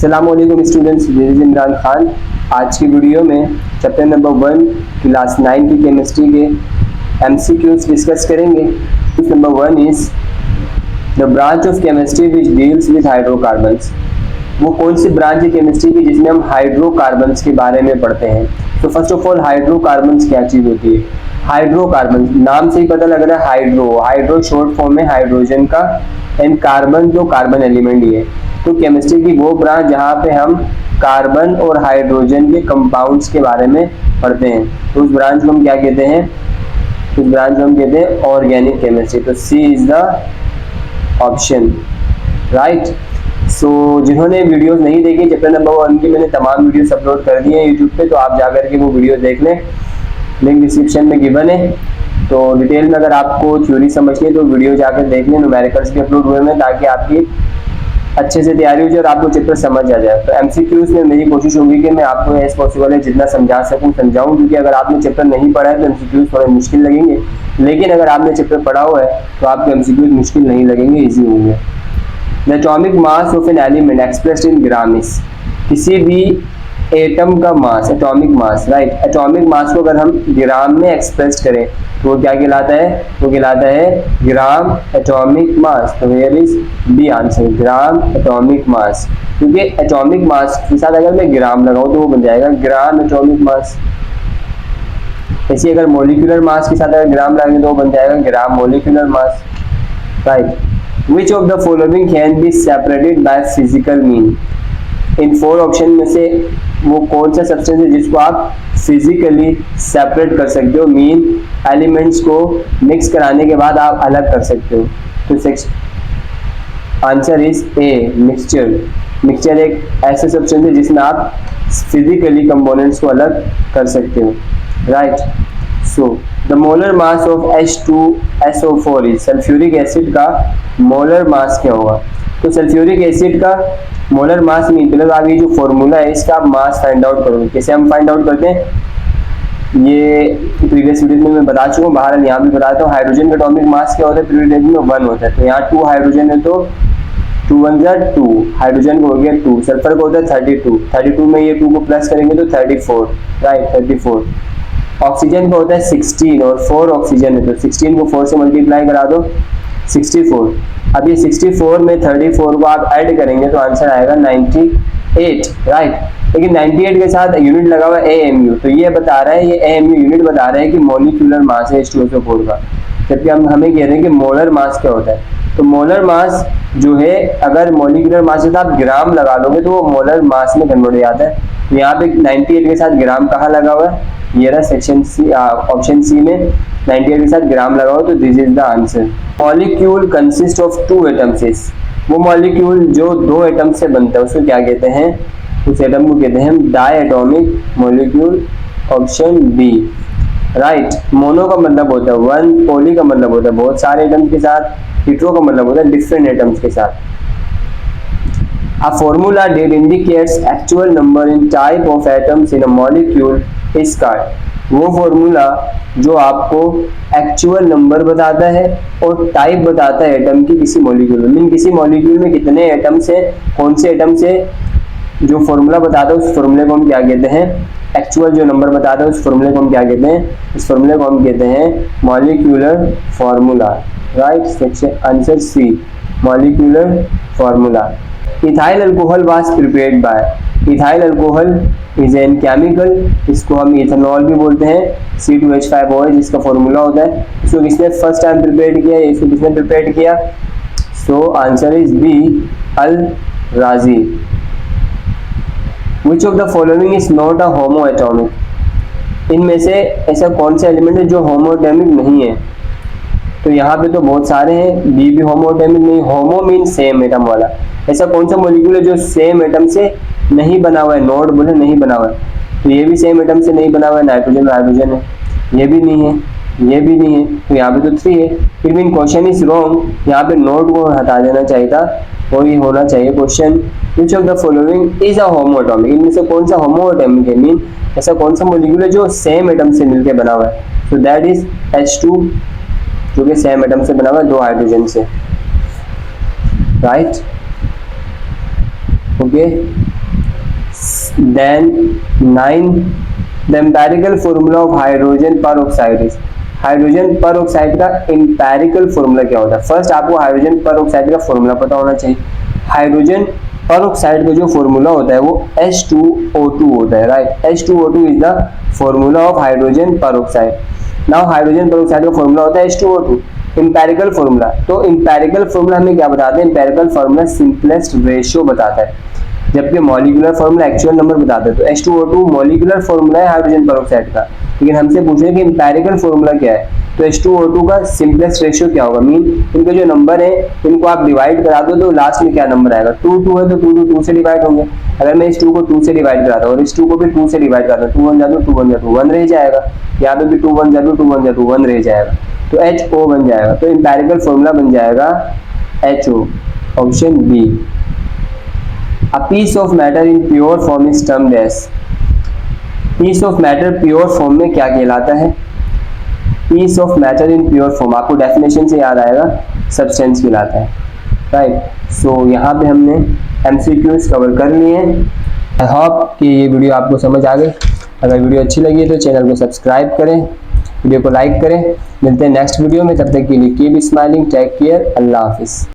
अस्सलामुअलैकुम students, this is Imran Khan. आज की वीडियो में चैप्टर नंबर 1 क्लास 9 की केमिस्ट्री के एमसीक्यूज डिस्कस करेंगे। Number 1 is the branch of chemistry which deals with hydrocarbons. वो कौन सी ब्रांच है केमिस्ट्री की जिसमें हम हाइड्रोकार्बन्स के बारे में पढ़ते हैं। तो फर्स्ट ऑफ ऑल हाइड्रोकार्बन्स क्या चीज़ होती है। हाइड्रोकार्बन नाम से ही पता लग रहा है, हाइड्रो शॉर्ट फॉर्म में हाइड्रोजन का, एंड कार्बन जो कार्बन एलिमेंट ही है। तो केमिस्ट्री की वो ब्रांच जहाँ पे हम कार्बन और हाइड्रोजन के कंपाउंड्स के बारे में पढ़ते हैं, तो उस ब्रांच को हम क्या कहते हैं, उस ब्रांच को हम कहते हैं ऑर्गेनिक केमिस्ट्री। तो सी इज द ऑप्शन, राइट। सो जिन्होंने वीडियोस नहीं देखी चैप्टर नंबर 1 की, मैंने तमाम वीडियोस अपलोड कर दिए हैं यूट्यूब पे, तो आप जाकर के वो वीडियो देख लें, लिंक डिस्क्रिप्शन में गिवन है। तो डिटेल में अगर आपको थ्योरी समझनी है तो वीडियो जाकर देख लें, न्यूमेरिकल्स भी अपलोड हुए हैं ताकि आपकी अच्छे से तैयारी हो जाए और आपको चैप्टर समझ आ जाए। तो एमसीक्यूज में मेरी कोशिश होगी कि मैं आपको एज पॉसिबल है जितना समझा सकूं समझाऊं, क्योंकि अगर आपने चैप्टर नहीं पढ़ा है तो एमसीक्यूज थोड़े मुश्किल लगेंगे, लेकिन अगर आपने चैप्टर पढ़ा हुआ है तो आपको एमसीक्यूज मुश्किल नहीं लगेंगे, ईजी होंगे। The atomic mass of an element expressed in grams. किसी भी एटम का mass, atomic mass, right. Atomic mass को अगर हम ग्राम में एक्सप्रेस करें तो वो क्या कहलाता है, वो कहलाता है ग्राम एटॉमिक मास। तो here is B answer, gram atomic mass. क्योंकि एटॉमिक मास के साथ अगर मैं ग्राम लगाऊं तो वो बन जाएगा ग्राम एटॉमिक मास। ऐसे अगर मोलिकुलर मास के साथ अगर ग्राम लगाएंगे तो वो बन जाएगा gram molecular mass, right. Which of the following can be separated by physical mean? In 4 option में से वो कौन सा सब्सटेंस है जिसको आप फिजिकली सेपरेट कर सकते हो, मीन एलिमेंट्स को मिक्स कराने के बाद आप अलग कर सकते हो। तो answer is a, mixture. Mixture एक ऐसा सब्सटेंस है जिसमें आप फिजिकली कंपोनेंट्स को अलग कर सकते हो, right. So the molar mass of H2SO4 is, sulphuric acid का मोलर मास क्या होगा। तो सल्फ्यूरिक एसिड का मोलर मास में मतलब आप ये जो फॉर्मूला है इसका आप मास फाइंड आउट करोगे। कैसे हम फाइंड आउट करते हैं, ये प्रीवियस वीडियो में मैं बता चुका हूँ, बाहर यहाँ भी बताता हूँ। हाइड्रोजन का एटॉमिक मास क्या होता है, प्रीवियस में 1 होता है। तो यहाँ 2 हाइड्रोजन है तो 2 1 जा 2, हाइड्रोजन को हो गया 2, सल्फर को होता है 32 में ये 2 को प्लस करेंगे तो 34, राइट 34। ऑक्सीजन का होता है 16 और 4 ऑक्सीजन है तो 16 को 4 से मल्टीप्लाई करा दो 64। अब ये 64 में 34 को आप ऐड करेंगे तो आंसर आएगा 98, राइट। लेकिन 98 के साथ यूनिट लगा हुआ है AMU, तो ये बता रहा है, ये AMU यूनिट बता रहा है कि मोलिकुलर मास है H2SO4 का, जबकि हम हमें कह रहे हैं कि मोलर मास क्या होता है। तो मोलर मास जो है, अगर मोलिकुलर मास से आप ग्राम लगा लोगे तो वो मोलर मास में कन्वर्ट हो जाता है। तो यहाँ पे 98 के साथ ग्राम कहाँ लगा हुआ है, ये रहा सेक्शन सी, ऑप्शन सी में 98 के साथ ग्राम लगा हुआ, तो this is the answer. Molecule consist of 2 atoms. वो मॉलिक्यूल जो 2 एटम से बनता है उसको क्या कहते हैं, उस एटम को कहते हैं diatomic molecule, option B, right. Mono का मतलब होता है 1, पॉली का मतलब होता है बहुत सारे एटम्स के साथ, हेटेरो का मतलब होता है डिफरेंट एटम्स के साथ। A formula that indicates actual number in type of atoms in a molecule is called। वो फॉर्मूला जो आपको एक्चुअल नंबर बताता है और टाइप बताता है एटम की किसी मॉलिक्यूल में, मीन किसी मॉलिक्यूल में कितने एटम्स है, कौन से एटम से, जो फॉर्मूला बताता है उस फॉर्मूले को हम क्या कहते हैं, एक्चुअल जो नंबर बताता है उस फॉर्मूले को हम क्या कहते हैं, इस फॉर्मूले को हम कहते हैं molecular formula, right. Section answer C, molecular formula. Ethyl alcohol was prepared by. Ethyl alcohol is an chemical, इसको हम इथेनॉल भी बोलते हैं, C2H5OH जिसका फॉर्मूला होता है। इसको किसने फर्स्ट टाइम प्रिपेयर किया, इसको किसने प्रिपेयर किया, सो आंसर इज बी, अल राजी। Which of the following is not a homoatomic? इनमें से ऐसा कौन सा एलिमेंट है जो होमोएटॉमिक नहीं है। तो यहाँ पे तो बहुत सारे हैं, बी भी होमोएटॉमिक नहीं, होमो मीन सेम एटम वाला। ऐसा कौन सा मॉलिक्यूल है जो सेम एटम से नहीं बना हुआ है, नोट बोले नहीं बना हुआ है। तो ये भी सेम एटम से नहीं बना हुआ है, नाइट्रोजन हाइड्रोजन है, ये भी नहीं है, ये भी नहीं है, तो यहाँ पे तो 3 है। फिर मीन क्वेश्चन इज रॉन्ग, यहाँ पे नोट को हटा देना चाहिए था, वही होना चाहिए question. Which of the following is a homoatomic? इनमें से कौन सा होमोएटॉमिक है, मीन ऐसा कौन सा मॉलिक्यूल है जो सेम एटम से मिलकर बना हुआ है। तो दैट इज H2, जो कि सेम एटम से बना हुआ है 2 हाइड्रोजन से, right. Okay then 9 the empirical formula of hydrogen peroxide is. Hydrogen peroxide का एम्पेरिकल फॉर्मूला क्या होता है? फर्स्ट आपको हाइड्रोजन पर ऑक्साइड का फॉर्मूला पता होना चाहिए। हाइड्रोजन पर ऑक्साइड का जो फॉर्मूला होता है वो H2O2 होता है, right. H2O2 is the formula of hydrogen पर oxide. Now hydrogen peroxide का फॉर्मूला होता है H2O2। एम्पेरिकल फॉर्मूला, तो एम्पेरिकल फॉर्मूला हमें क्या बताते हैं? एम्पेरिकल फॉर्मूला सिंपलेस्ट रेशियो बताता है, जबकि मॉलिक्यूलर फॉर्मूला एक्चुअल नंबर बताता है। तो H2O2 मॉलिक्यूलर फॉर्मूला है हाइड्रोजन पेरोक्साइड का, लेकिन हमसे पूछ रहे हैं कि एम्पेरिकल फॉर्मूला क्या है। तो H2O2 का सिंपलेस्ट रेशियो क्या होगा? मीन इनके जो नंबर है इनको आप डिवाइड करा दो तो लास्ट में क्या नंबर आएगा? 2 है तो 2 से डिवाइड होंगे। अगर मैं इस 2 को 2 से डिवाइड कराता हूँ और इस 2 को भी 2 से डिवाइड करता हूँ, 2 1 जा 2 1 जा 2 1 रह जाएगा। यहाँ पे भी 2 1 जा 2 1 जा 2 1 रह जाएगा, तो HO बन जाएगा। तो एम्पेरिकल फॉर्मूला बन जाएगा HO, option B. A piece of matter in pure form is termed as। piece of matter pure form में क्या कहलाता है? piece of matter in pure form आपको डेफिनेशन से याद आएगा, सब्सटेंस कहलाता है, राइट। सो यहाँ पे हमने MCQs कवर कर लिए हैं। आई होप कि ये वीडियो आपको समझ आ गई। अगर वीडियो अच्छी लगी तो चैनल को सब्सक्राइब करें, वीडियो को लाइक करें। मिलते हैं नेक्स्ट वीडियो में, तब तक के लिए कीप स्माइलिंग, टेक केयर, अल्लाह हाफिज़।